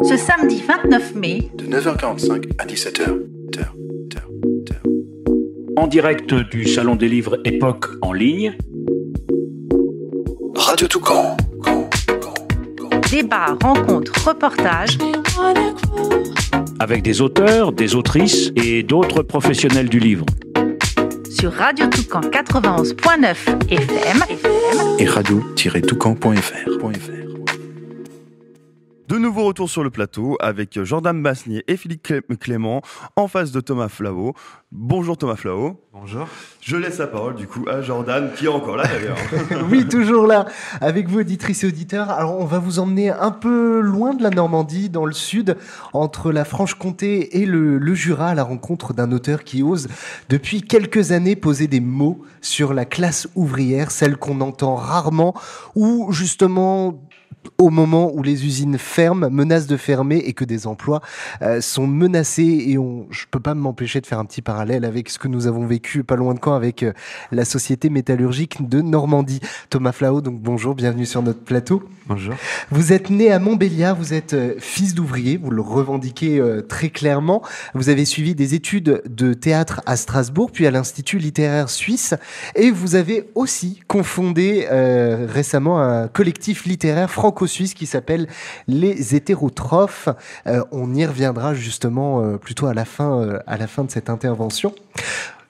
ce samedi 29 mai, de 9h45 à 17h. En direct du Salon des livres Époque en ligne. Radio Toucan. Débat, rencontres, reportages. Avec des auteurs, des autrices et d'autres professionnels du livre. Sur Radio Toucan 91.9 FM et radio-toucan.fr. De nouveau retour sur le plateau avec Jordan Basnier et Philippe Clément en face de Thomas Flao. Bonjour Thomas Flao. Bonjour. Je laisse la parole du coup à Jordan qui est encore là d'ailleurs. Oui, toujours là avec vous auditrices et auditeurs. Alors on va vous emmener un peu loin de la Normandie, dans le sud, entre la Franche-Comté et le Jura, à la rencontre d'un auteur qui ose depuis quelques années poser des mots sur la classe ouvrière, celle qu'on entend rarement, ou justement au moment où les usines ferment, menacent de fermer et que des emplois sont menacés. Et je peux pas m'empêcher de faire un petit parallèle avec ce que nous avons vécu pas loin de Caen avec la Société métallurgique de Normandie. Thomas Flao, donc bonjour, bienvenue sur notre plateau. Bonjour. Vous êtes né à Montbéliard, vous êtes fils d'ouvrier, vous le revendiquez très clairement. Vous avez suivi des études de théâtre à Strasbourg, puis à l'Institut littéraire suisse. Et vous avez aussi cofondé récemment un collectif littéraire franco-suisse qui s'appelle Les Hétérotrophes. On y reviendra justement plutôt à la fin de cette intervention.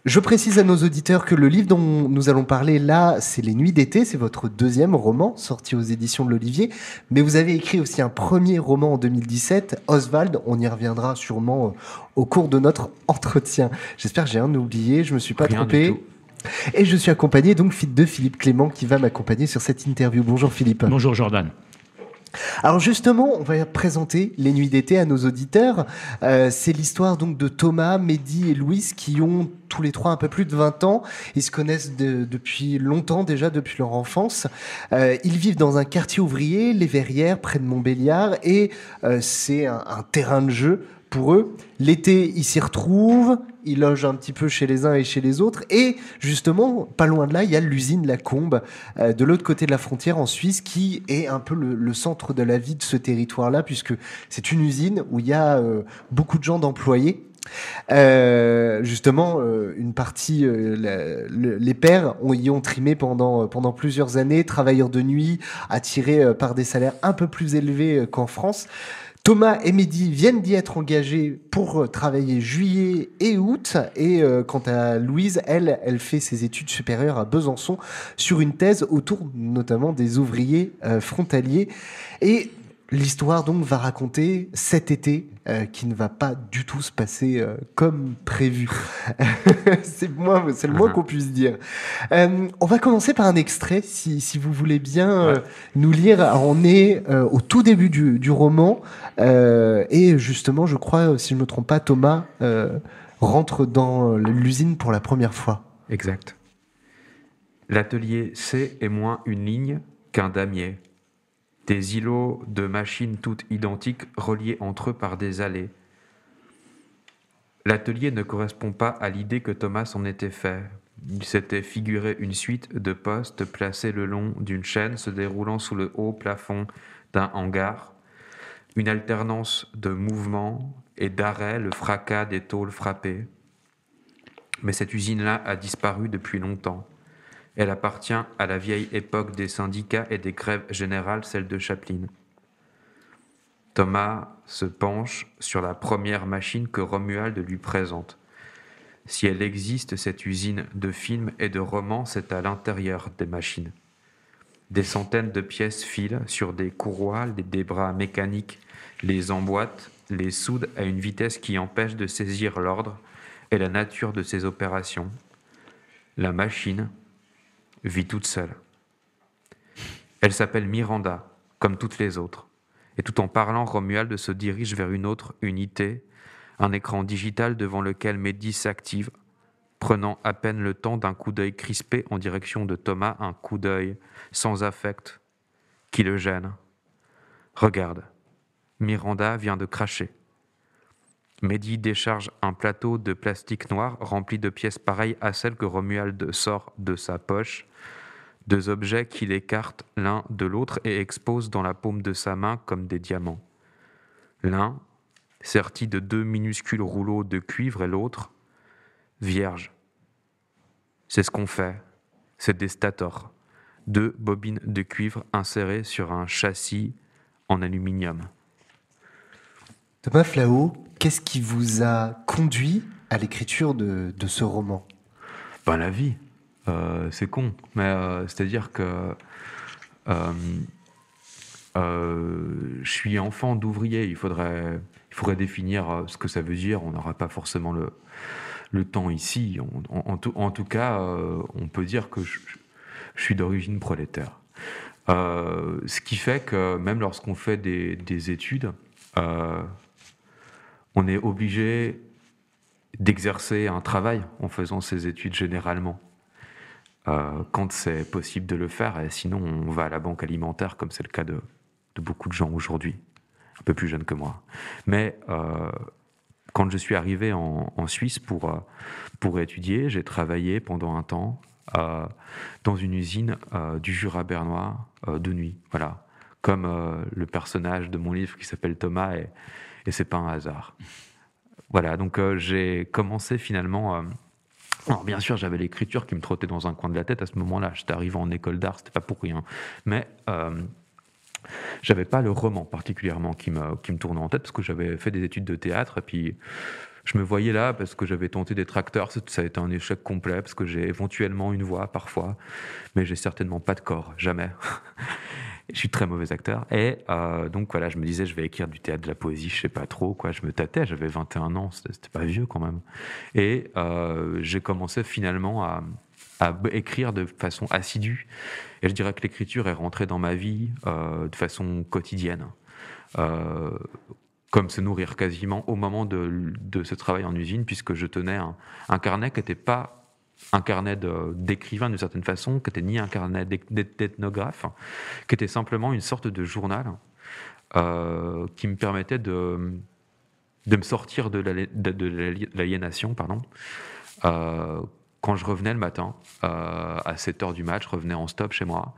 Je précise à nos auditeurs que le livre dont nous allons parler là, c'est Les Nuits d'été, c'est votre deuxième roman sorti aux éditions de l'Olivier, mais vous avez écrit aussi un premier roman en 2017, Oswald, on y reviendra sûrement au cours de notre entretien. J'espère que j'ai rien oublié, je me suis pas trompé. Et je suis accompagné donc de Philippe Clément qui va m'accompagner sur cette interview. Bonjour Philippe. Bonjour Jordan. Alors justement, on va présenter Les Nuits d'été à nos auditeurs. C'est l'histoire donc de Thomas, Mehdi et Louise qui ont tous les trois un peu plus de 20 ans. Ils se connaissent depuis longtemps déjà, depuis leur enfance. Ils vivent dans un quartier ouvrier, les Verrières, près de Montbéliard, et c'est un terrain de jeu pour eux. L'été, ils s'y retrouvent, ils logent un petit peu chez les uns et chez les autres. Et justement, pas loin de là, il y a l'usine La Combe, de l'autre côté de la frontière en Suisse, qui est un peu le centre de la vie de ce territoire-là, puisque c'est une usine où il y a beaucoup de gens d'employés. Justement, une partie, les pères y ont trimé pendant plusieurs années, travailleurs de nuit, attirés par des salaires un peu plus élevés qu'en France. Thomas et Mehdi viennent d'y être engagés pour travailler juillet et août. Et quant à Louise, elle fait ses études supérieures à Besançon sur une thèse autour notamment des ouvriers frontaliers. Et l'histoire donc va raconter cet été qui ne va pas du tout se passer comme prévu. C'est le moins qu'on puisse dire. On va commencer par un extrait, si vous voulez bien nous lire. Alors, on est au tout début du roman et justement, je crois, si je ne me trompe pas, Thomas rentre dans l'usine pour la première fois. Exact. L'atelier C est moins une ligne qu'un damier. Des îlots de machines toutes identiques reliés entre eux par des allées. L'atelier ne correspond pas à l'idée que Thomas s'en était fait. Il s'était figuré une suite de postes placés le long d'une chaîne se déroulant sous le haut plafond d'un hangar. Une alternance de mouvements et d'arrêts, le fracas des tôles frappées. Mais cette usine-là a disparu depuis longtemps. Elle appartient à la vieille époque des syndicats et des grèves générales, celle de Chaplin. Thomas se penche sur la première machine que Romuald lui présente. Si elle existe, cette usine de films et de romans, c'est à l'intérieur des machines. Des centaines de pièces filent sur des courroies, des bras mécaniques les emboîtent, les soudent à une vitesse qui empêche de saisir l'ordre et la nature de ces opérations. La machine vit toute seule. Elle s'appelle Miranda, comme toutes les autres. Et tout en parlant, Romuald se dirige vers une autre unité, un écran digital devant lequel Mehdi s'active, prenant à peine le temps d'un coup d'œil crispé en direction de Thomas, un coup d'œil sans affect qui le gêne. Regarde, Miranda vient de cracher. Mehdi décharge un plateau de plastique noir rempli de pièces pareilles à celles que Romuald sort de sa poche, deux objets qu'il écarte l'un de l'autre et expose dans la paume de sa main comme des diamants. L'un serti de 2 minuscules rouleaux de cuivre et l'autre vierge. C'est ce qu'on fait, c'est des stators, 2 bobines de cuivre insérées sur un châssis en aluminium. Thomas Flao, qu'est-ce qui vous a conduit à l'écriture de ce roman ? Ben, la vie, c'est con, mais c'est-à-dire que je suis enfant d'ouvrier, il faudrait définir ce que ça veut dire, on n'aura pas forcément le temps ici. En tout cas, on peut dire que je suis d'origine prolétaire. Ce qui fait que même lorsqu'on fait des études, on est obligé d'exercer un travail en faisant ces études généralement. Quand c'est possible de le faire, et sinon on va à la banque alimentaire, comme c'est le cas de beaucoup de gens aujourd'hui, un peu plus jeunes que moi. Mais quand je suis arrivé en Suisse pour étudier, j'ai travaillé pendant un temps dans une usine du Jura bernois de nuit, voilà, comme le personnage de mon livre qui s'appelle Thomas, et c'est pas un hasard. Voilà, donc j'ai commencé finalement. Alors bien sûr, j'avais l'écriture qui me trottait dans un coin de la tête à ce moment-là. J'étais arrivé en école d'art, c'était pas pour rien. Mais j'avais pas le roman particulièrement qui me tournait en tête, parce que j'avais fait des études de théâtre, et puis je me voyais là parce que j'avais tenté d'être acteur. Ça a été un échec complet, parce que j'ai éventuellement une voix parfois, mais j'ai certainement pas de corps, jamais. Je suis très mauvais acteur. Et donc voilà, je me disais, je vais écrire du théâtre, de la poésie, je sais pas trop, quoi. Je me tâtais, j'avais 21 ans, c'était pas vieux quand même. Et j'ai commencé finalement à écrire de façon assidue. Et je dirais que l'écriture est rentrée dans ma vie de façon quotidienne. Comme se nourrir quasiment au moment de ce travail en usine, puisque je tenais un carnet qui n'était pas un carnet d'écrivain d'une certaine façon, qui n'était ni un carnet d'ethnographe, qui était simplement une sorte de journal qui me permettait de me sortir de l'aliénation, pardon. Quand je revenais le matin, à 7h du mat, je revenais en stop chez moi,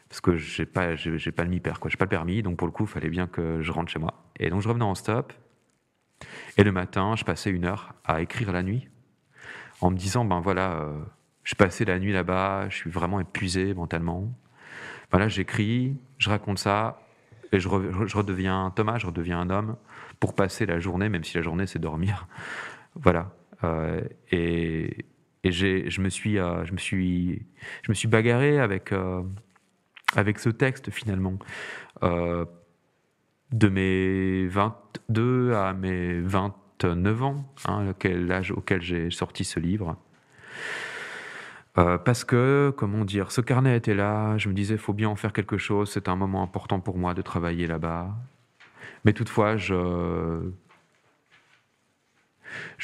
parce que j'ai pas le MIPER, quoi, j'ai pas le permis, donc pour le coup, il fallait bien que je rentre chez moi. Et donc je revenais en stop, et le matin, je passais 1 heure à écrire la nuit, en me disant, ben voilà, je passais la nuit là-bas, je suis vraiment épuisé mentalement. Voilà, j'écris, je raconte ça, et je redeviens Thomas, je redeviens un homme, pour passer la journée, même si la journée c'est dormir. Voilà. Et je me suis bagarré avec ce texte finalement, de mes 22 à mes 29 ans, l'âge auquel j'ai sorti ce livre. Parce que, comment dire, ce carnet était là, je me disais, il faut bien en faire quelque chose, c'est un moment important pour moi de travailler là-bas. Mais toutefois, je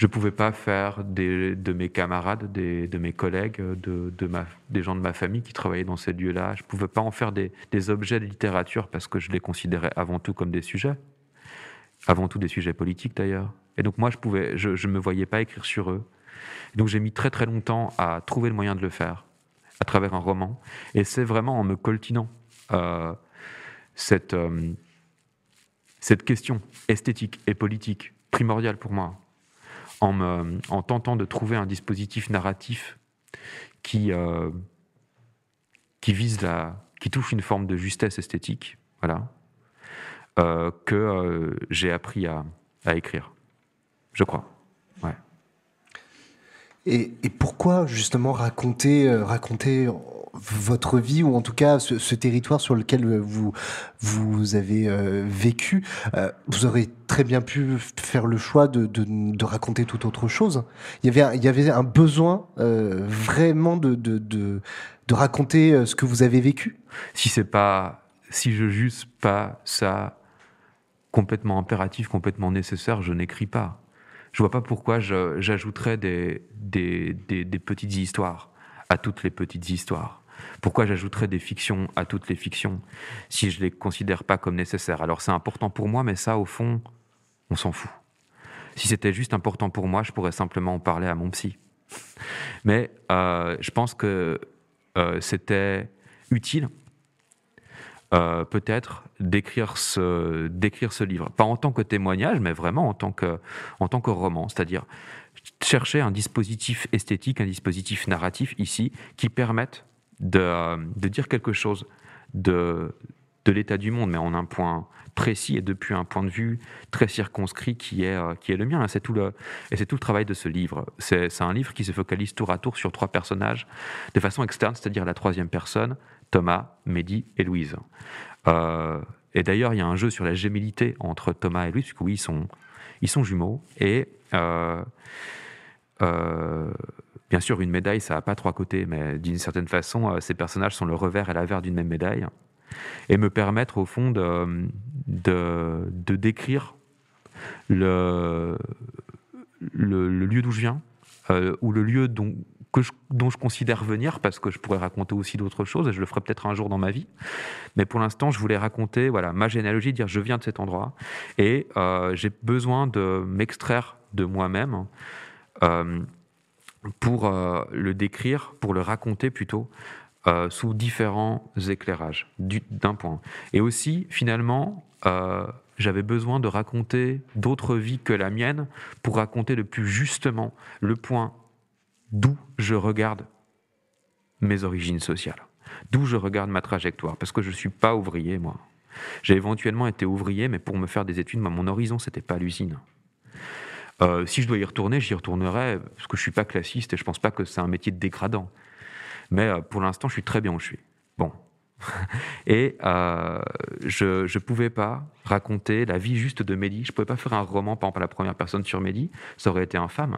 pouvais pas faire de mes camarades, de mes collègues, des gens de ma famille qui travaillaient dans ces lieux-là, je pouvais pas en faire des objets de littérature, parce que je les considérais avant tout comme des sujets, avant tout des sujets politiques d'ailleurs. Et donc moi, je me voyais pas écrire sur eux. Et donc j'ai mis très très longtemps à trouver le moyen de le faire, à travers un roman. Et c'est vraiment en me coltinant cette question esthétique et politique primordiale pour moi, en tentant de trouver un dispositif narratif qui touche une forme de justesse esthétique, voilà, que j'ai appris à écrire, je crois. Ouais. Et pourquoi justement raconter votre vie, ou en tout cas ce territoire sur lequel vous avez vécu? Vous aurez très bien pu faire le choix de raconter toute autre chose. Il y avait un besoin vraiment de raconter ce que vous avez vécu. Si je juge pas ça complètement impératif, complètement nécessaire, je n'écris pas. Je vois pas pourquoi j'ajouterais des petites histoires à toutes les petites histoires. Pourquoi j'ajouterais des fictions à toutes les fictions si je les considère pas comme nécessaires? Alors c'est important pour moi, mais ça, au fond, on s'en fout. Si c'était juste important pour moi, je pourrais simplement en parler à mon psy. Mais je pense que c'était utile peut-être d'écrire ce livre. Pas en tant que témoignage, mais vraiment en tant que roman. C'est-à-dire chercher un dispositif esthétique, un dispositif narratif ici qui permette de dire quelque chose de l'état du monde, mais en un point précis et depuis un point de vue très circonscrit qui est le mien. C'est tout le travail de ce livre. C'est un livre qui se focalise tour à tour sur 3 personnages de façon externe, c'est-à-dire la 3e personne, Thomas, Mehdi et Louise. Et d'ailleurs, il y a un jeu sur la gémellité entre Thomas et Louise, puisque oui, ils sont jumeaux. Et bien sûr, une médaille, ça n'a pas 3 côtés, mais d'une certaine façon, ces personnages sont le revers et l'avers d'une même médaille, et me permettre au fond de décrire le lieu d'où je viens, ou le lieu dont je considère venir, parce que je pourrais raconter aussi d'autres choses, et je le ferai peut-être un jour dans ma vie. Mais pour l'instant, je voulais raconter ma généalogie, dire je viens de cet endroit, et j'ai besoin de m'extraire de moi-même pour le décrire, pour le raconter plutôt, sous différents éclairages, d'un point. Et aussi, finalement, j'avais besoin de raconter d'autres vies que la mienne pour raconter le plus justement le point d'où je regarde mes origines sociales, d'où je regarde ma trajectoire, parce que je ne suis pas ouvrier, moi. J'ai éventuellement été ouvrier, mais pour me faire des études, mon horizon, ce n'était pas l'usine. Si je dois y retourner, j'y retournerai, parce que je ne suis pas classiste et je ne pense pas que c'est un métier dégradant. Mais pour l'instant, je suis très bien où je suis. Bon. Et je ne pouvais pas raconter la vie juste de Mehdi. Je ne pouvais pas faire un roman, par exemple, à la première personne sur Mehdi. Ça aurait été infâme.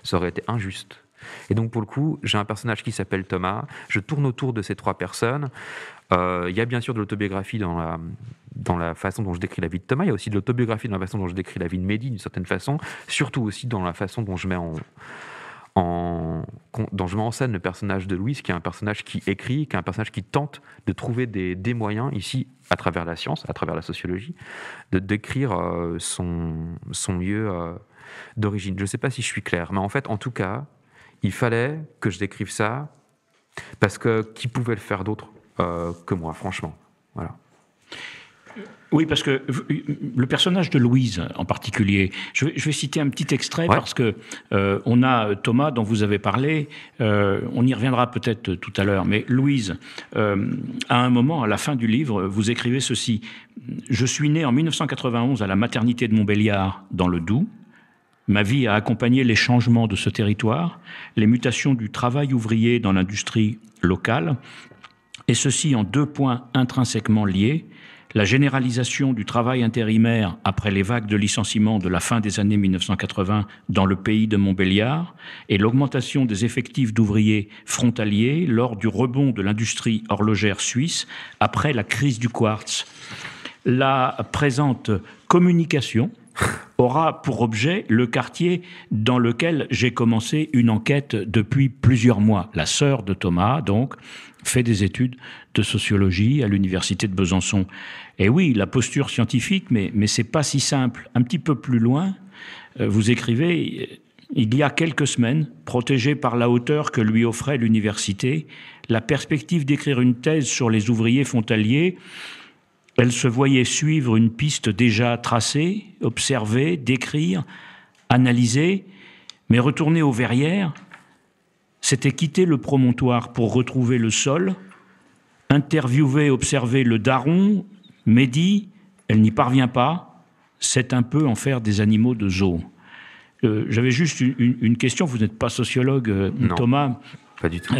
Ça aurait été injuste. Et donc, pour le coup, j'ai un personnage qui s'appelle Thomas. Je tourne autour de ces 3 personnes. Il y a bien sûr de l'autobiographie dans la façon dont je décris la vie de Thomas. Il y a aussi de l'autobiographie dans la façon dont je décris la vie de Mehdi, d'une certaine façon. Surtout aussi dans la façon dont je mets en scène le personnage de Louise, qui est un personnage qui écrit, qui est un personnage qui tente de trouver des moyens, ici, à travers la science, à travers la sociologie, de décrire son lieu d'origine. Je ne sais pas si je suis clair, mais en fait, en tout cas, il fallait que je décrive ça, parce que qui pouvait le faire d'autre que moi, franchement. Voilà. Oui, parce que le personnage de Louise en particulier, je vais citer un petit extrait, parce que on a Thomas dont vous avez parlé, on y reviendra peut-être tout à l'heure, mais Louise, à un moment, à la fin du livre, vous écrivez ceci: « Je suis né en 1991 à la maternité de Montbéliard, dans le Doubs. Ma vie a accompagné les changements de ce territoire, les mutations du travail ouvrier dans l'industrie locale, et ceci en 2 points intrinsèquement liés. La généralisation du travail intérimaire après les vagues de licenciements de la fin des années 1980 dans le pays de Montbéliard et l'augmentation des effectifs d'ouvriers frontaliers lors du rebond de l'industrie horlogère suisse après la crise du quartz. La présente communication aura pour objet le quartier dans lequel j'ai commencé une enquête depuis plusieurs mois. La sœur de Thomas, donc, fait des études de sociologie à l'université de Besançon. Et oui, la posture scientifique, mais c'est pas si simple. Un petit peu plus loin, vous écrivez: il y a quelques semaines, protégé par la hauteur que lui offrait l'université, la perspective d'écrire une thèse sur les ouvriers frontaliers, elle se voyait suivre une piste déjà tracée, observer, décrire, analyser, mais retourner aux verrières, c'était quitter le promontoire pour retrouver le sol, interviewer, observer le daron, Mehdi, elle n'y parvient pas, c'est un peu en faire des animaux de zoo. J'avais juste une question, vous n'êtes pas sociologue, non, Thomas, pas du tout.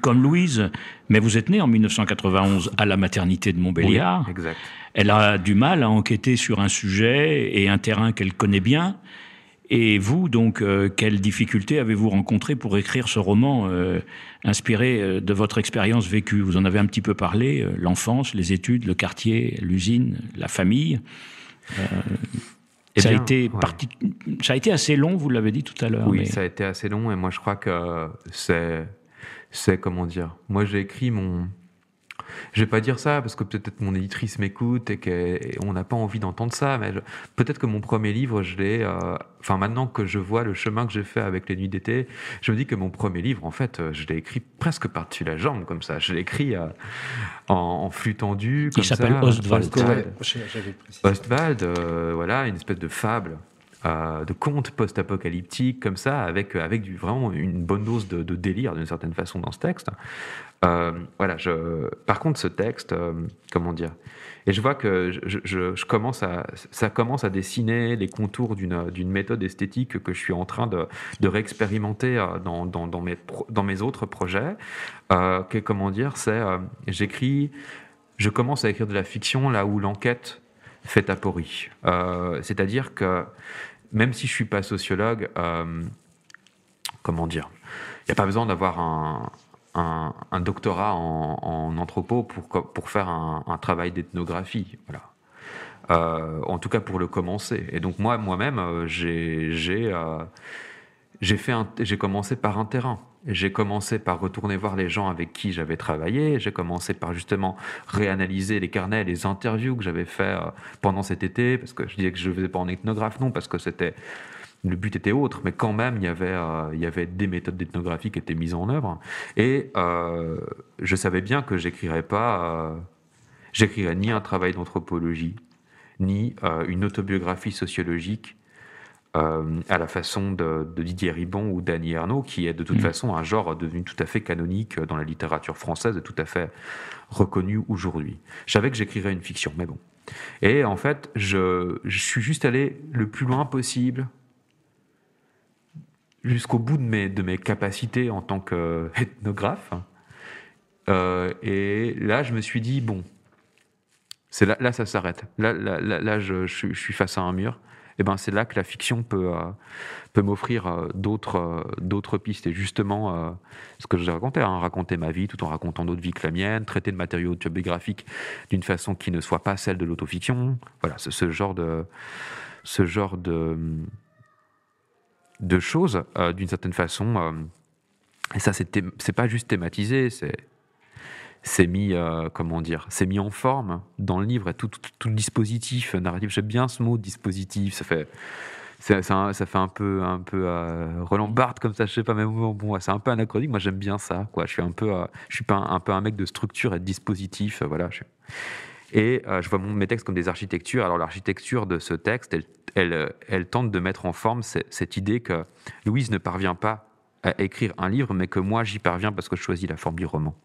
Comme Louise, mais vous êtes né en 1991 à la maternité de Montbéliard. Oui, exact. Elle a du mal à enquêter sur un sujet et un terrain qu'elle connaît bien. Et vous, donc, quelles difficultés avez-vous rencontrées pour écrire ce roman inspiré de votre expérience vécue? Vous en avez un petit peu parlé, l'enfance, les études, le quartier, l'usine, la famille. Ça a été assez long, vous l'avez dit tout à l'heure. Oui, mais... ça a été assez long, et moi je crois que c'est comment dire. Moi j'ai écrit je vais pas dire ça parce que peut-être mon éditrice m'écoute et qu'on n'a pas envie d'entendre ça, mais peut-être que mon premier livre, je l'ai. Maintenant que je vois le chemin que j'ai fait avec les nuits d'été, je me dis que mon premier livre, en fait, je l'ai écrit presque par-dessus la jambe, comme ça. Je l'ai écrit en flux tendu. Il s'appelle Ostwald. Ostwald, voilà, une espèce de fable. De contes post-apocalyptiques comme ça, avec vraiment une bonne dose de délire d'une certaine façon dans ce texte. Par contre, ce texte, comment dire, et je vois que ça commence à dessiner les contours d'une méthode esthétique que je suis en train de réexpérimenter dans mes autres projets. Comment dire, je commence à écrire de la fiction là où l'enquête fait aporie. C'est-à-dire que même si je suis pas sociologue, comment dire, il n'y a pas besoin d'avoir un doctorat en anthropo pour faire un travail d'ethnographie. Voilà. En tout cas pour le commencer. Et donc moi-même, j'ai commencé par un terrain. J'ai commencé par retourner voir les gens avec qui j'avais travaillé. J'ai commencé par justement réanalyser les carnets, les interviews que j'avais fait pendant cet été, parce que je disais que je ne faisais pas en ethnographe, non, parce que le but était autre, mais quand même il y avait des méthodes d'ethnographie qui étaient mises en œuvre. Et je savais bien que j'écrirais ni un travail d'anthropologie, ni une autobiographie sociologique. À la façon de Didier Ribon ou d'Annie Ernaux, qui est de toute façon un genre devenu tout à fait canonique dans la littérature française et tout à fait reconnu aujourd'hui. Je savais que j'écrirais une fiction, mais bon. Et en fait, je suis juste allé le plus loin possible, jusqu'au bout de mes capacités en tant qu'ethnographe. Et là, je me suis dit, bon, là ça s'arrête. Là je suis face à un mur. Et ben c'est là que la fiction peut m'offrir d'autres pistes. Et justement, ce que je racontais, raconter ma vie tout en racontant d'autres vies que la mienne, traiter de matériaux autobiographiques d'une façon qui ne soit pas celle de l'autofiction. Voilà, ce genre de choses, d'une certaine façon. Et ça, c'est pas juste thématisé, c'est mis en forme dans le livre, et tout le dispositif narratif. J'aime bien ce mot dispositif. Ça fait un peu Roland Barthes comme ça, je sais pas, mais bon, c'est un peu anachronique. Moi, j'aime bien ça, quoi. Je suis pas un peu un mec de structure et de dispositif, voilà. Et je vois mes textes comme des architectures. Alors l'architecture de ce texte, elle tente de mettre en forme cette idée que Louise ne parvient pas à écrire un livre, mais que moi j'y parviens parce que je choisis la forme du roman.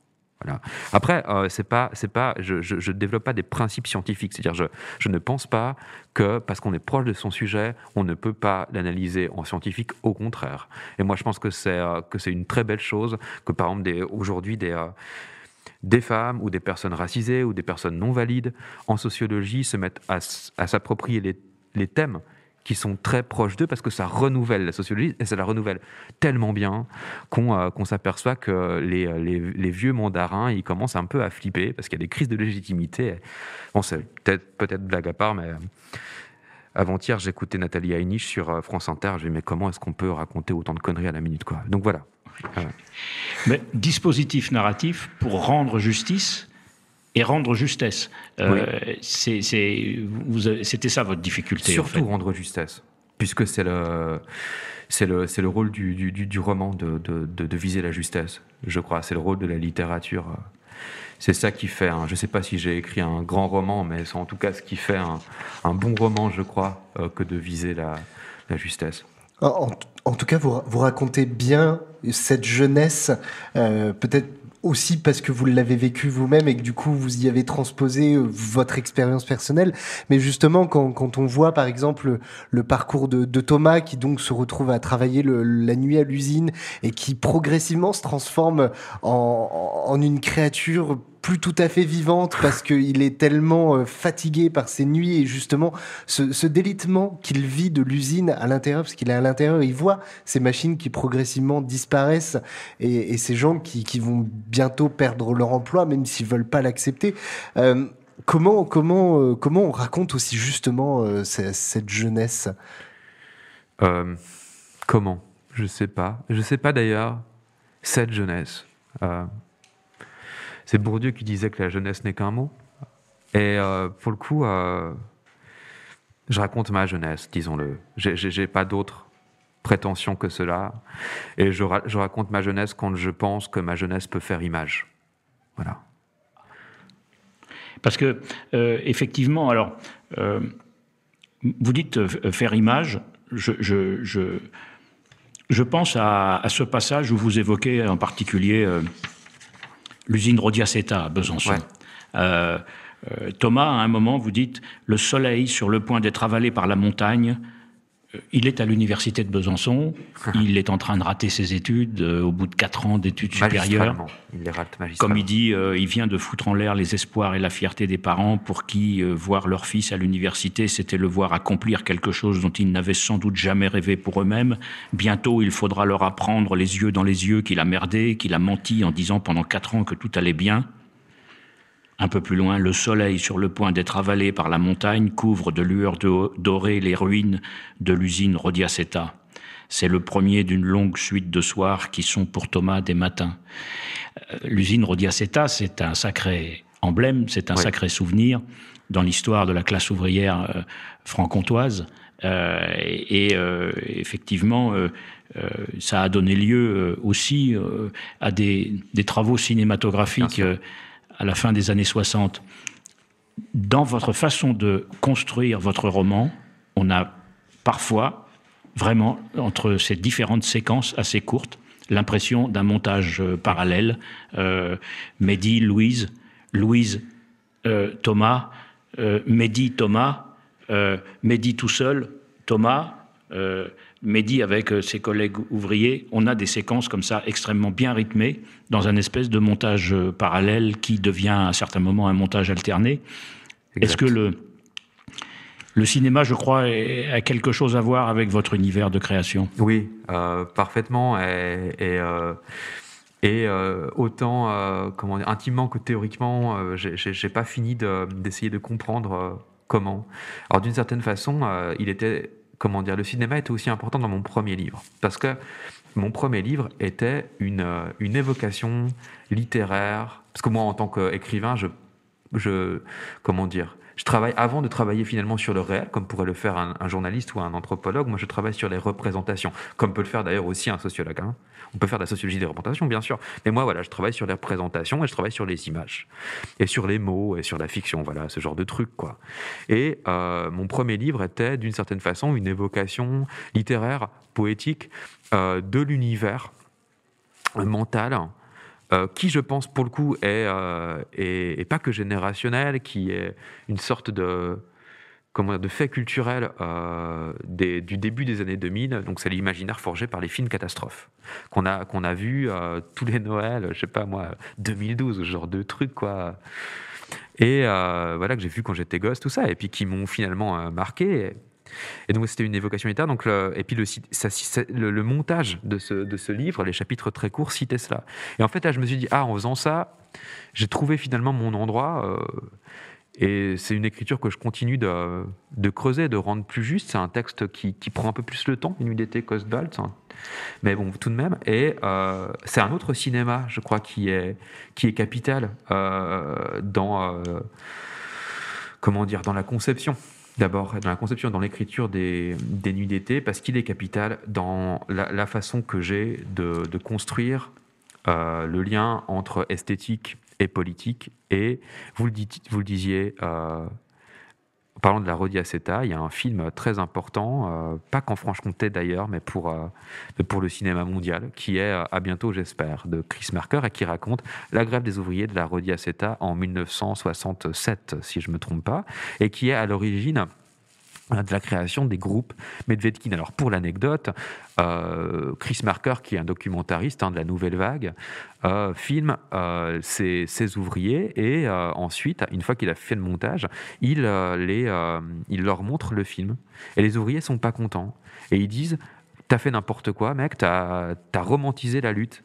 Voilà. Après, je développe pas des principes scientifiques. C'est-à-dire, je ne pense pas que parce qu'on est proche de son sujet, on ne peut pas l'analyser en scientifique. Au contraire. Et moi, je pense que c'est une très belle chose que, par exemple, aujourd'hui des femmes ou des personnes racisées ou des personnes non valides en sociologie se mettent à s'approprier les thèmes qui sont très proches d'eux, parce que ça renouvelle la sociologie, et ça la renouvelle tellement bien qu'on s'aperçoit que les vieux mandarins, ils commencent un peu à flipper, parce qu'il y a des crises de légitimité. Bon, c'est peut-être blague à part, mais avant-hier, j'écoutais Nathalie Heinisch sur France Inter, je me dis, mais comment est-ce qu'on peut raconter autant de conneries à la minute, quoi. Donc voilà. Mais dispositif narratif pour rendre justice et rendre justesse. Oui. C'était ça votre difficulté. Surtout en fait. rendre justesse, puisque c'est le rôle du roman de viser la justesse, je crois. C'est le rôle de la littérature. C'est ça qui fait, je ne sais pas si j'ai écrit un grand roman, mais c'est en tout cas ce qui fait un bon roman, je crois, que de viser la justesse. En tout cas, vous racontez bien cette jeunesse, peut-être aussi parce que vous l'avez vécu vous-même et que du coup vous y avez transposé votre expérience personnelle. Mais justement, quand on voit par exemple le parcours de Thomas, qui donc se retrouve à travailler la nuit à l'usine et qui progressivement se transforme en une créature plus tout à fait vivante parce qu'il est tellement fatigué par ces nuits, et justement ce délitement qu'il vit de l'usine à l'intérieur, parce qu'il est à l'intérieur, il voit ces machines qui progressivement disparaissent et ces gens qui vont bientôt perdre leur emploi même s'ils veulent pas l'accepter. Comment on raconte aussi justement cette jeunesse? Comment? Je sais pas d'ailleurs, cette jeunesse. C'est Bourdieu qui disait que la jeunesse n'est qu'un mot. Et pour le coup, je raconte ma jeunesse, disons-le. J'ai pas d'autre prétention que cela. Et je raconte ma jeunesse quand je pense que ma jeunesse peut faire image. Voilà. Parce que, effectivement, alors, vous dites faire image, je pense à ce passage où vous évoquez en particulier l'usine Rodiaceta à Besançon. Ouais. Thomas, à un moment, vous dites « Le soleil sur le point d'être avalé par la montagne ». Il est à l'université de Besançon, il est en train de rater ses études au bout de 4 ans d'études supérieures. Il les rate magistralement. Comme il dit, il vient de foutre en l'air les espoirs et la fierté des parents pour qui voir leur fils à l'université, c'était le voir accomplir quelque chose dont ils n'avaient sans doute jamais rêvé pour eux-mêmes. Bientôt, il faudra leur apprendre les yeux dans les yeux qu'il a merdé, qu'il a menti en disant pendant 4 ans que tout allait bien. Un peu plus loin, le soleil sur le point d'être avalé par la montagne couvre de lueurs dorées les ruines de l'usine Rodiaceta. C'est le premier d'une longue suite de soirs qui sont pour Thomas des matins. L'usine Rodiaceta, c'est un sacré emblème, c'est un sacré souvenir dans l'histoire de la classe ouvrière franc-comtoise. Effectivement, ça a donné lieu aussi à des travaux cinématographiques à la fin des années 60. Dans votre façon de construire votre roman, on a parfois, vraiment, entre ces différentes séquences assez courtes, l'impression d'un montage parallèle. Mehdi, Louise, Thomas, Mehdi, Thomas, Mehdi tout seul, Thomas, Mehdi avec ses collègues ouvriers. On a des séquences comme ça extrêmement bien rythmées dans un espèce de montage parallèle qui devient à un certain moment un montage alterné. Exact. Est-ce que le cinéma, je crois, a quelque chose à voir avec votre univers de création ? Oui, parfaitement. Et autant comment dire, intimement que théoriquement, j'ai pas fini d'essayer de comprendre comment. Alors d'une certaine façon, comment dire, le cinéma était aussi important dans mon premier livre, parce que mon premier livre était une évocation littéraire, parce que moi, en tant qu'écrivain, comment dire, je travaille, avant de travailler finalement sur le réel, comme pourrait le faire un journaliste ou un anthropologue, moi je travaille sur les représentations, comme peut le faire d'ailleurs aussi un sociologue. Hein. On peut faire de la sociologie des représentations, bien sûr, mais moi voilà, je travaille sur les représentations et je travaille sur les images, et sur les mots, et sur la fiction, voilà, ce genre de trucs, quoi. Et mon premier livre était d'une certaine façon une évocation littéraire, poétique, de l'univers mental, qui, je pense, pour le coup, est pas que générationnel, qui est une sorte de fait culturel du début des années 2000. Donc, c'est l'imaginaire forgé par les films catastrophes qu'on a vu tous les Noëls, je sais pas moi, 2012, ce genre de trucs, quoi. Et voilà, que j'ai vu quand j'étais gosse, tout ça, et puis qui m'ont finalement marqué. Et donc c'était une évocation littéraire. Donc et puis le montage de ce livre, les chapitres très courts citaient cela. Et en fait là je me suis dit en faisant ça, j'ai trouvé finalement mon endroit. Et c'est une écriture que je continue de creuser, de rendre plus juste. C'est un texte qui prend un peu plus le temps, Une nuit d'été, Costbald, mais bon, tout de même. Et c'est un autre cinéma, je crois, qui est capital dans la conception. D'abord, dans la conception, dans l'écriture des nuits d'été, parce qu'il est capital dans la façon que j'ai de construire le lien entre esthétique et politique. Et vous le disiez, en parlant de la Rodiaceta, il y a un film très important, pas qu'en Franche-Comté d'ailleurs, mais pour le cinéma mondial, qui est À bientôt, j'espère, de Chris Marker, et qui raconte la grève des ouvriers de la Rodiaceta en 1967, si je ne me trompe pas, et qui est à l'origine de la création des groupes Medvedkin. Alors pour l'anecdote, Chris Marker, qui est un documentariste de la Nouvelle Vague, filme ces ouvriers et ensuite, une fois qu'il a fait le montage, il leur montre le film. Et les ouvriers sont pas contents. Et ils disent « T'as fait n'importe quoi, mec, t'as romantisé la lutte ».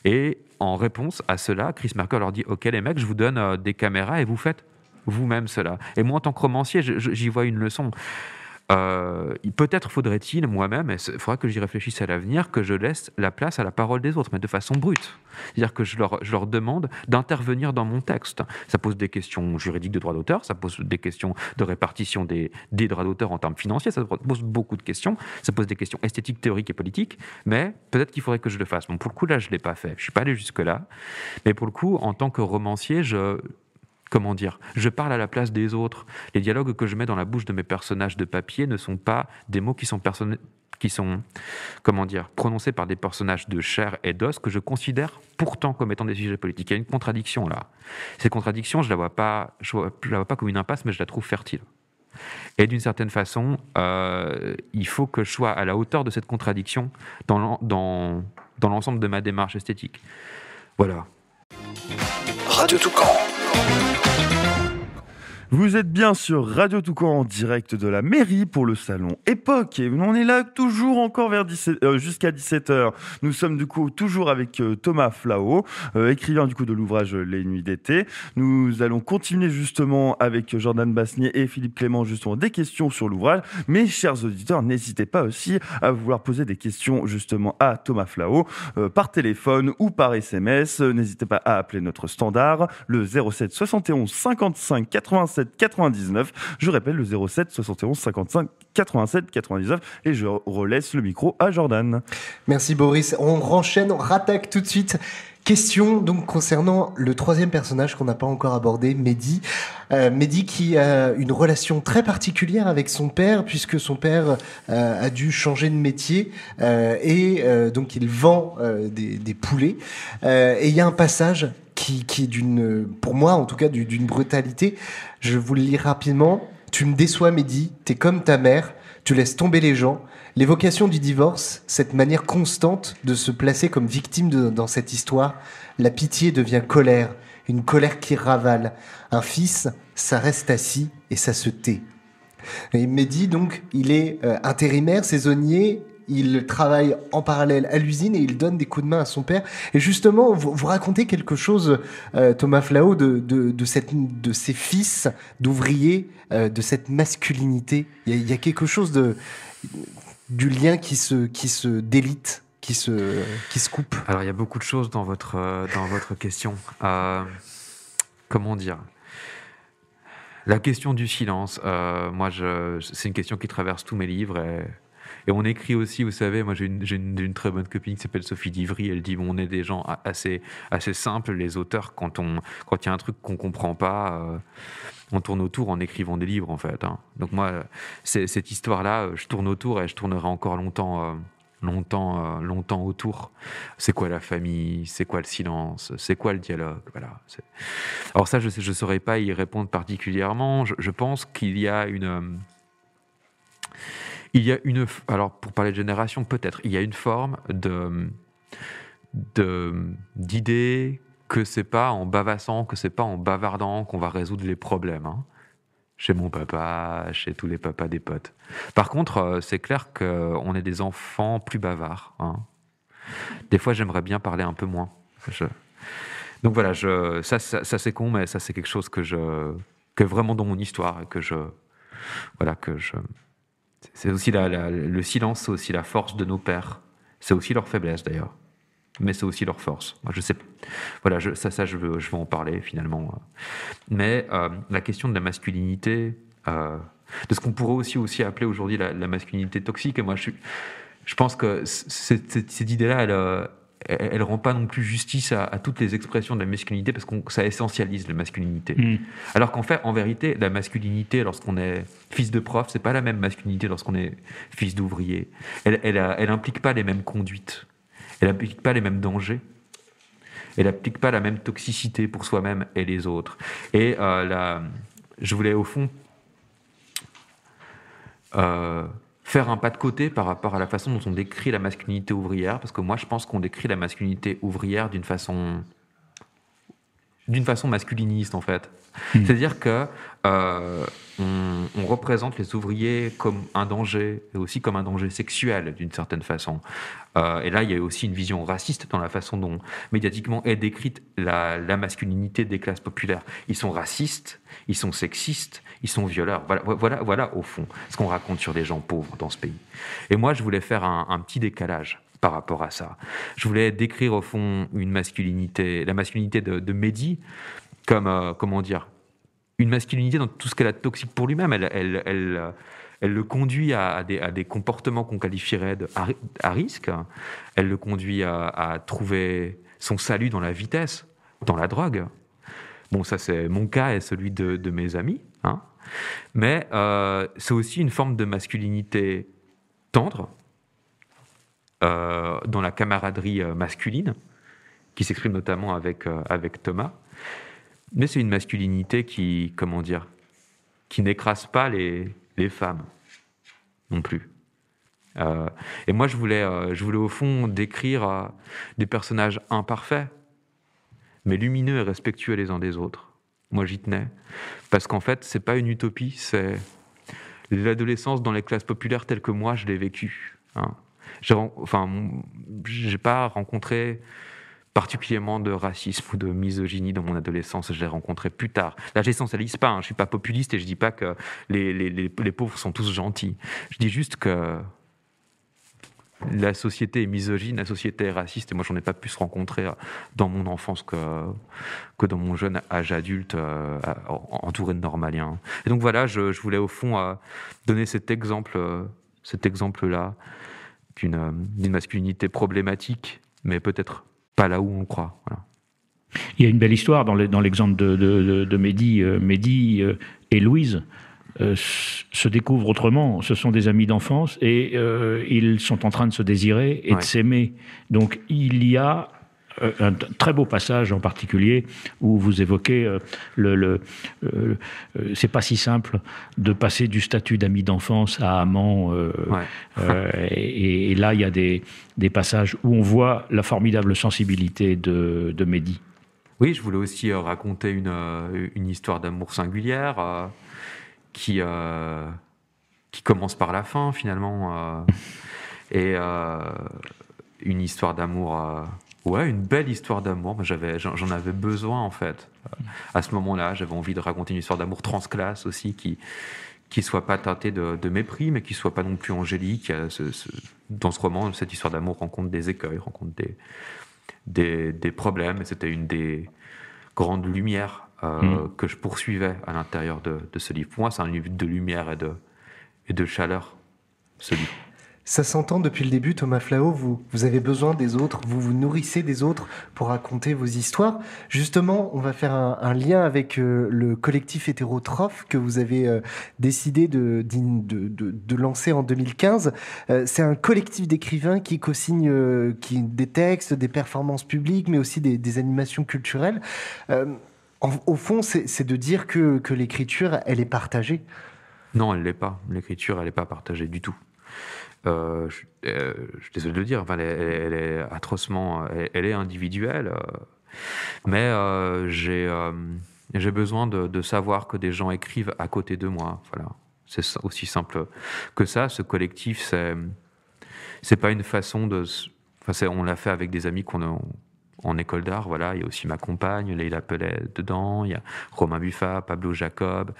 Et en réponse à cela, Chris Marker leur dit « Ok les mecs, je vous donne des caméras et vous faites vous-même cela. » Et moi, en tant que romancier, j'y vois une leçon. peut-être faudrait-il, moi-même, et il faudra que j'y réfléchisse à l'avenir, que je laisse la place à la parole des autres, mais de façon brute. C'est-à-dire que je leur demande d'intervenir dans mon texte. Ça pose des questions juridiques de droit d'auteur, ça pose des questions de répartition des droits d'auteur en termes financiers, ça pose beaucoup de questions, ça pose des questions esthétiques, théoriques et politiques, mais peut-être qu'il faudrait que je le fasse. Bon, pour le coup, là, je ne l'ai pas fait. Je ne suis pas allé jusque-là, mais pour le coup, en tant que romancier, je parle à la place des autres. Les dialogues que je mets dans la bouche de mes personnages de papier ne sont pas des mots qui sont prononcés par des personnages de chair et d'os que je considère pourtant comme étant des sujets politiques. Il y a une contradiction là. Cette contradiction, je la vois pas comme une impasse, mais je la trouve fertile. Et d'une certaine façon, il faut que je sois à la hauteur de cette contradiction dans l'ensemble de ma démarche esthétique. Voilà. Radio Toucan. Vous êtes bien sur Radio Toucan en direct de la mairie pour le salon Époque. Et on est là toujours encore jusqu'à 17h. Nous sommes du coup toujours avec Thomas Flao, écrivain du coup de l'ouvrage Les Nuits d'été. Nous allons continuer justement avec Jordan Basnier et Philippe Clément justement des questions sur l'ouvrage. Mes chers auditeurs, n'hésitez pas aussi à vouloir poser des questions justement à Thomas Flao par téléphone ou par SMS. N'hésitez pas à appeler notre standard, le 07 71 55 87 99. Je répète, le 07 71 55 87 99. Et je relaisse le micro à Jordan. Merci Boris. On renchaîne, on rattaque tout de suite. Question donc concernant le troisième personnage qu'on n'a pas encore abordé, Mehdi. Mehdi qui a une relation très particulière avec son père, puisque son père a dû changer de métier et donc il vend des poulets. Et il y a un passage qui est pour moi en tout cas d'une brutalité. Je vous le lis rapidement. Tu me déçois, Mehdi, t'es comme ta mère, tu laisses tomber les gens. L'évocation du divorce, cette manière constante de se placer comme victime dans cette histoire, la pitié devient colère, une colère qui ravale. Un fils, ça reste assis et ça se tait. Et Mehdi, donc, il est intérimaire, saisonnier. Il travaille en parallèle à l'usine et il donne des coups de main à son père. Et justement, vous racontez quelque chose, Thomas Flao, de ces fils d'ouvriers, de cette masculinité. Il y a quelque chose du lien qui se délite, qui se coupe. Alors, il y a beaucoup de choses dans votre question. Comment dire ? La question du silence. Moi, c'est une question qui traverse tous mes livres. Et on écrit aussi, vous savez, moi j'ai une très bonne copine qui s'appelle Sophie Divry, elle dit bon, on est des gens assez simples, les auteurs, quand il y a un truc qu'on comprend pas, on tourne autour en écrivant des livres en fait. Hein. Donc moi, cette histoire-là, je tourne autour et je tournerai encore longtemps autour. C'est quoi la famille ? C'est quoi le silence ? C'est quoi le dialogue ? Voilà. Alors ça, je ne saurais pas y répondre particulièrement. Je pense qu'il y a alors pour parler de génération, peut-être, il y a une forme d'idée que c'est pas en bavassant, que c'est pas en bavardant qu'on va résoudre les problèmes. Hein. Chez mon papa, chez tous les papas des potes. Par contre, c'est clair qu'on est des enfants plus bavards. Hein. Des fois, j'aimerais bien parler un peu moins. Donc voilà, ça c'est con, mais ça c'est quelque chose que est vraiment dans mon histoire et c'est aussi le silence, c'est aussi la force de nos pères. C'est aussi leur faiblesse d'ailleurs, mais c'est aussi leur force. Moi, je sais. Voilà, je veux en parler finalement. Mais la question de la masculinité, de ce qu'on pourrait aussi appeler aujourd'hui la masculinité toxique. Et moi, je pense que cette idée-là, elle rend pas non plus justice à toutes les expressions de la masculinité parce que ça essentialise la masculinité. Alors qu'en fait, en vérité, la masculinité lorsqu'on est fils de prof, c'est pas la même masculinité lorsqu'on est fils d'ouvrier. Elle implique pas les mêmes conduites. Elle implique pas les mêmes dangers. Elle implique pas la même toxicité pour soi-même et les autres. Et je voulais au fond faire un pas de côté par rapport à la façon dont on décrit la masculinité ouvrière, parce que moi je pense qu'on décrit la masculinité ouvrière d'une façon d'une façon masculiniste, en fait. C'est-à-dire que on représente les ouvriers comme un danger, et aussi comme un danger sexuel, d'une certaine façon. Et là, il y a aussi une vision raciste dans la façon dont, médiatiquement, est décrite la masculinité des classes populaires. Ils sont racistes, ils sont sexistes, ils sont violeurs. Voilà, au fond, ce qu'on raconte sur les gens pauvres dans ce pays. Et moi, je voulais faire un petit décalage par rapport à ça. Je voulais décrire, au fond, la masculinité de Mehdi comme, comment dire, une masculinité dans tout ce qu'elle a de toxique pour lui-même. Elle le conduit à des comportements qu'on qualifierait à risque. Elle le conduit à trouver son salut dans la vitesse, dans la drogue. Bon, ça c'est mon cas et celui de mes amis. Hein. Mais c'est aussi une forme de masculinité tendre, dans la camaraderie masculine, qui s'exprime notamment avec Thomas. Mais c'est une masculinité qui n'écrase pas les femmes non plus. Et moi, je voulais au fond décrire des personnages imparfaits, mais lumineux et respectueux les uns des autres. Moi, j'y tenais. Parce qu'en fait, c'est pas une utopie, c'est l'adolescence dans les classes populaires telle que moi, je l'ai vécue. Hein. J'ai pas rencontré particulièrement de racisme ou de misogynie dans mon adolescence, je l'ai rencontré plus tard. Là, j'essentialise pas, hein, je suis pas populiste et je dis pas que les pauvres sont tous gentils. Je dis juste que la société est misogyne, la société est raciste, et moi, j'en ai pas pu se rencontrer dans mon enfance que dans mon jeune âge adulte, entouré de normaliens. Et donc voilà, je voulais au fond donner cet exemple-là d'une masculinité problématique, mais peut-être pas là où on croit. Voilà. Il y a une belle histoire dans l'exemple de Mehdi. Mehdi et Louise se découvrent autrement. Ce sont des amis d'enfance et ils sont en train de se désirer et de s'aimer. Donc il y a un très beau passage en particulier où vous évoquez c'est pas si simple de passer du statut d'ami d'enfance à amant. Et là, il y a des passages où on voit la formidable sensibilité de Mehdi. Oui, je voulais aussi raconter une histoire d'amour singulière qui commence par la fin, finalement, et une histoire d'amour... une belle histoire d'amour. J'en avais besoin, en fait. À ce moment-là, j'avais envie de raconter une histoire d'amour transclasse aussi, qui soit pas teintée de mépris, mais qui soit pas non plus angélique. Dans ce roman, cette histoire d'amour rencontre des écueils, rencontre des problèmes. Et c'était une des grandes lumières que je poursuivais à l'intérieur de ce livre. Pour moi, c'est un livre de lumière et de chaleur, ce livre. Ça s'entend depuis le début, Thomas Flao, vous avez besoin des autres, vous vous nourrissez des autres pour raconter vos histoires. Justement, on va faire un lien avec le collectif Hétérotrophe que vous avez décidé de lancer en 2015. C'est un collectif d'écrivains qui co-signe des textes, des performances publiques, mais aussi des animations culturelles. Au fond, c'est de dire que l'écriture, elle est partagée. Non, elle l'est pas. L'écriture, elle n'est pas partagée du tout. Je suis désolé de le dire, elle est atrocement, elle est individuelle, mais j'ai besoin de savoir que des gens écrivent à côté de moi. Voilà, c'est aussi simple que ça. Ce collectif, c'est pas une façon on l'a fait avec des amis qu'on a en école d'art. Voilà, il y a aussi ma compagne, Leïla Pellet dedans. Il y a Romain Buffat, Pablo Jacob.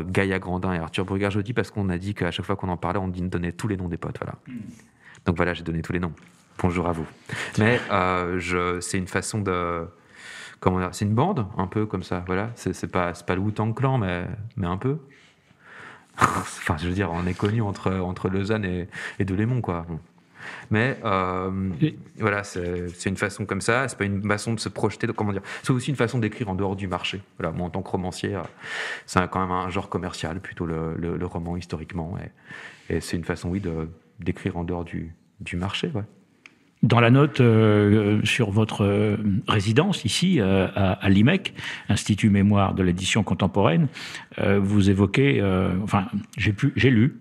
Gaïa Grandin et Arthur Brugard. Je le dis parce qu'on a dit qu'à chaque fois qu'on en parlait, on donnait tous les noms des potes. Voilà. Donc voilà, j'ai donné tous les noms. Bonjour à vous. Mais c'est une façon de... Comment dire, c'est une bande, un peu comme ça. Voilà. C'est pas le Wu-Tang Clan, mais un peu. Enfin, je veux dire, on est connus entre Lausanne et Delémont, quoi. Bon. Mais voilà, c'est une façon comme ça. C'est pas une façon de se projeter. Comment dire ? C'est aussi une façon d'écrire en dehors du marché. Voilà, moi en tant que romancier, c'est quand même un genre commercial plutôt le roman historiquement. Et c'est une façon, oui, d'écrire en dehors du marché. Ouais. Dans la note sur votre résidence ici à l'IMEC, Institut Mémoire de l'édition contemporaine, vous évoquez, j'ai lu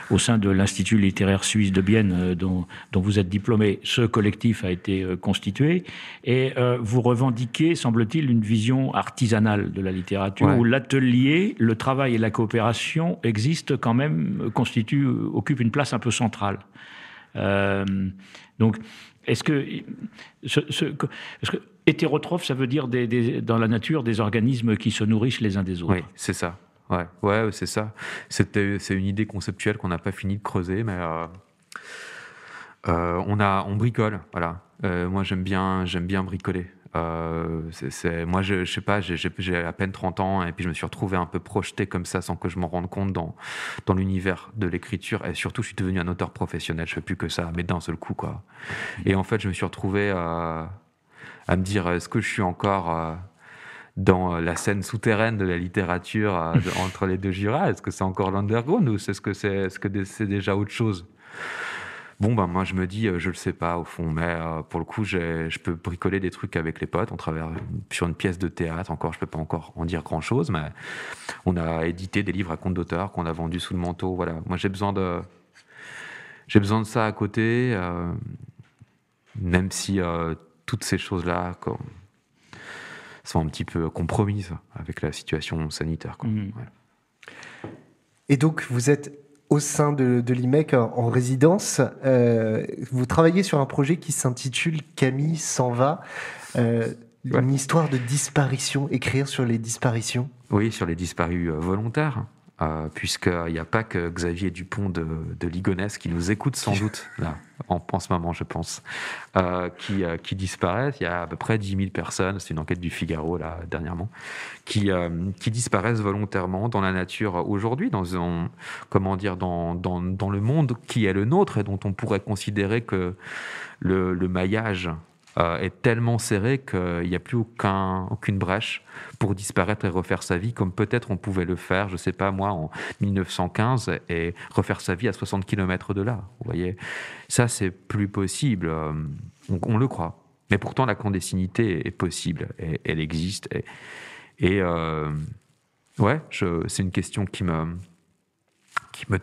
qu'au sein de l'Institut littéraire suisse de Bienne, dont vous êtes diplômé, ce collectif a été constitué, et vous revendiquez, semble-t-il, une vision artisanale de la littérature, où l'atelier, le travail et la coopération existent quand même, occupent une place un peu centrale. Donc, est-ce que hétérotrophe, ça veut dire dans la nature des organismes qui se nourrissent les uns des autres? Oui, c'est ça. Ouais, c'est ça. C'est une idée conceptuelle qu'on n'a pas fini de creuser, mais on bricole. Voilà. Moi, j'aime bien bricoler. Moi, je sais pas, j'ai à peine 30 ans et puis je me suis retrouvé un peu projeté comme ça sans que je m'en rende compte dans l'univers de l'écriture, et surtout je suis devenu un auteur professionnel, je fais plus que ça, mais d'un seul coup quoi. Et en fait je me suis retrouvé à me dire, est-ce que je suis encore dans la scène souterraine de la littérature entre les deux Jura, est-ce que c'est encore l'underground ou est-ce que c'est déjà autre chose? Bon, moi, je me dis, je le sais pas, au fond, mais pour le coup, je peux bricoler des trucs avec les potes, sur une pièce de théâtre, je peux pas encore en dire grand-chose, mais on a édité des livres à compte d'auteur qu'on a vendus sous le manteau, voilà. Moi, j'ai besoin de ça à côté, même si toutes ces choses-là sont un petit peu compromises avec la situation sanitaire, quoi. Mmh. Ouais. Et donc, vous êtes au sein de l'IMEC en résidence. Vous travaillez sur un projet qui s'intitule « Camille s'en va ». Une histoire de disparition, écrire sur les disparitions. Oui, sur les disparus volontaires, puisqu'il n'y a pas que Xavier Dupont de Ligonnès qui nous écoute sans doute, là, en ce moment, je pense, qui disparaissent. Il y a à peu près 10 000 personnes, c'est une enquête du Figaro, là, dernièrement, qui disparaissent volontairement dans la nature aujourd'hui, dans le monde qui est le nôtre et dont on pourrait considérer que le maillage est tellement serré qu'il n'y a plus aucune brèche pour disparaître et refaire sa vie, comme peut-être on pouvait le faire, je ne sais pas moi, en 1915, et refaire sa vie à 60 km de là. Vous voyez, ça, c'est plus possible. On le croit. Mais pourtant, la clandestinité est possible, et elle existe. C'est une question qui me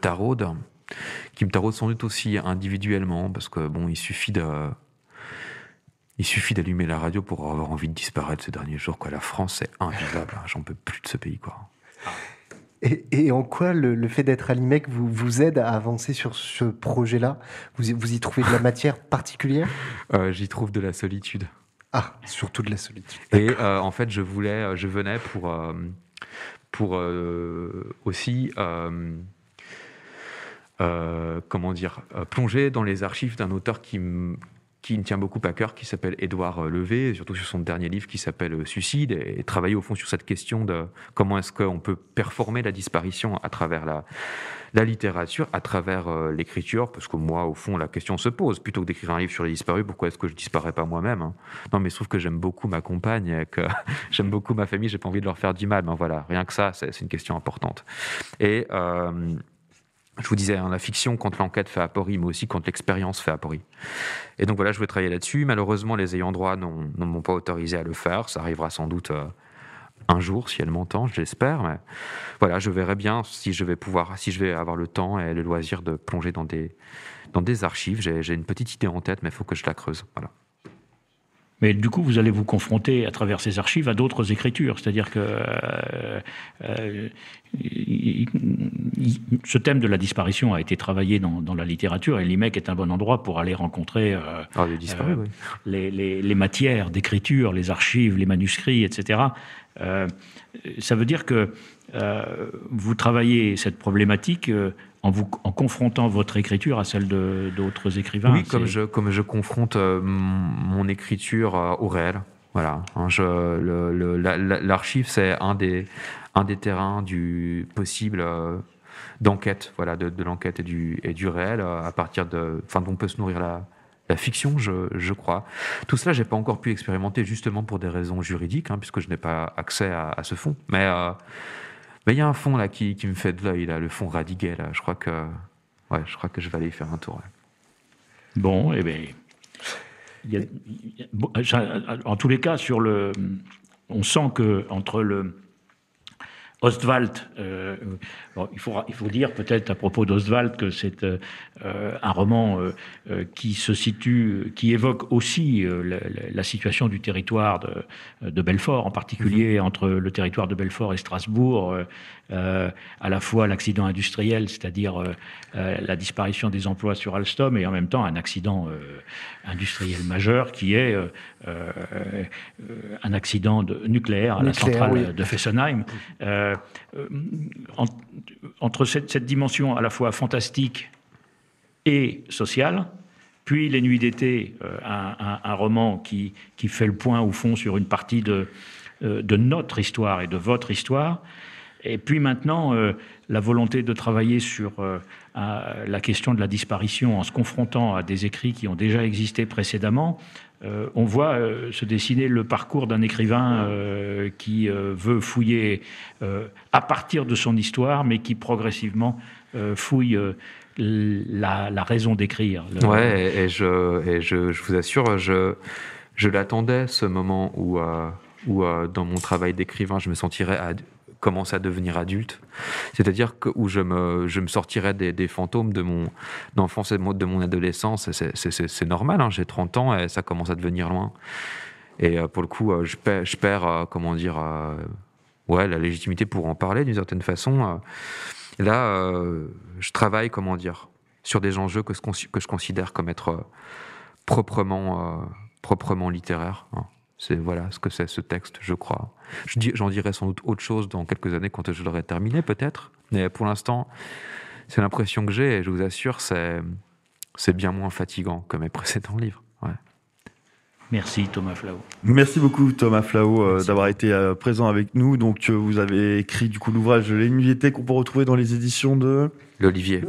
taraude, sans doute aussi individuellement, parce que bon, il suffit d'allumer la radio pour avoir envie de disparaître ces derniers jours. La France, c'est invivable. J'en peux plus de ce pays, quoi. Et en quoi le fait d'être à l'IMEC vous aide à avancer sur ce projet-là? Vous y trouvez de la matière particulière? J'y trouve de la solitude. Ah, surtout de la solitude. Et en fait, je venais pour aussi... plonger dans les archives d'un auteur qui me tient beaucoup à cœur, qui s'appelle Édouard Levé, surtout sur son dernier livre qui s'appelle Suicide, et travailler au fond sur cette question de comment est-ce qu'on peut performer la disparition à travers la littérature, à travers l'écriture, parce que moi, au fond, la question se pose. Plutôt que d'écrire un livre sur les disparus, pourquoi est-ce que je disparais pas moi-même, hein? Non, mais je trouve que j'aime beaucoup ma compagne, et que j'aime beaucoup ma famille, j'ai pas envie de leur faire du mal, mais voilà, rien que ça, c'est une question importante. Et... je vous disais, la fiction, quand l'enquête fait aporie, mais aussi quand l'expérience fait aporie. Et donc voilà, je vais travailler là-dessus. Malheureusement, les ayants droit ne m'ont pas autorisé à le faire. Ça arrivera sans doute un jour, si elle m'entend, je l'espère. Mais voilà, je verrai bien si je vais avoir le temps et le loisir de plonger dans des archives. J'ai une petite idée en tête, mais il faut que je la creuse. Voilà. Mais du coup, vous allez vous confronter à travers ces archives à d'autres écritures. C'est-à-dire que ce thème de la disparition a été travaillé dans la littérature, et l'IMEC est un bon endroit pour aller rencontrer les disparus, oui. les matières d'écriture, les archives, les manuscrits, etc. Ça veut dire que vous travaillez cette problématique en confrontant votre écriture à celle d'autres écrivains. Oui, comme je confronte mon écriture au réel. Voilà. L'archive, c'est un des terrains du possible d'enquête, voilà, de l'enquête et du réel, à partir dont peut se nourrir la fiction, je crois. Tout cela, j'ai pas encore pu expérimenter, justement pour des raisons juridiques, puisque je n'ai pas accès à ce fonds. Mais il y a un fond là qui me fait de l'œil, là, le fond Radiguet, là. Je crois que je vais aller y faire un tour. Ouais. Bon, eh bien, En tous les cas, on sent que entre le Ostwald, il faut dire peut-être à propos d'Ostwald que c'est un roman qui évoque aussi la situation du territoire de Belfort, en particulier entre le territoire de Belfort et Strasbourg, à la fois l'accident industriel, c'est-à-dire la disparition des emplois sur Alstom, et en même temps un accident industriel majeur qui est un accident nucléaire à la centrale de Fessenheim. Entre cette dimension à la fois fantastique et sociale, puis Les Nuits d'été, un roman qui fait le point au fond sur une partie de notre histoire et de votre histoire, et puis maintenant la volonté de travailler sur la question de la disparition en se confrontant à des écrits qui ont déjà existé précédemment. On voit se dessiner le parcours d'un écrivain qui veut fouiller à partir de son histoire, mais qui progressivement fouille la raison d'écrire. Ouais, et je vous assure, je l'attendais, ce moment où dans mon travail d'écrivain, je me sentirais commencer à devenir adulte, c'est-à-dire où je me sortirais des fantômes de mon enfance et de mon adolescence. C'est normal, hein, j'ai 30 ans et ça commence à devenir loin. Et pour le coup, je perds la légitimité pour en parler d'une certaine façon. Là, je travaille, sur des enjeux que je considère comme être proprement littéraires. Hein. C'est ce que c'est, ce texte, je crois. J'en dirai sans doute autre chose dans quelques années quand je l'aurai terminé, peut-être. Mais pour l'instant, c'est l'impression que j'ai, et je vous assure, c'est bien moins fatigant que mes précédents livres. Ouais. Merci Thomas Flao. Merci beaucoup Thomas Flao d'avoir été présent avec nous. Donc vous avez écrit du coup l'ouvrage Les Nuits d'été qu'on peut retrouver dans les éditions de l'Olivier.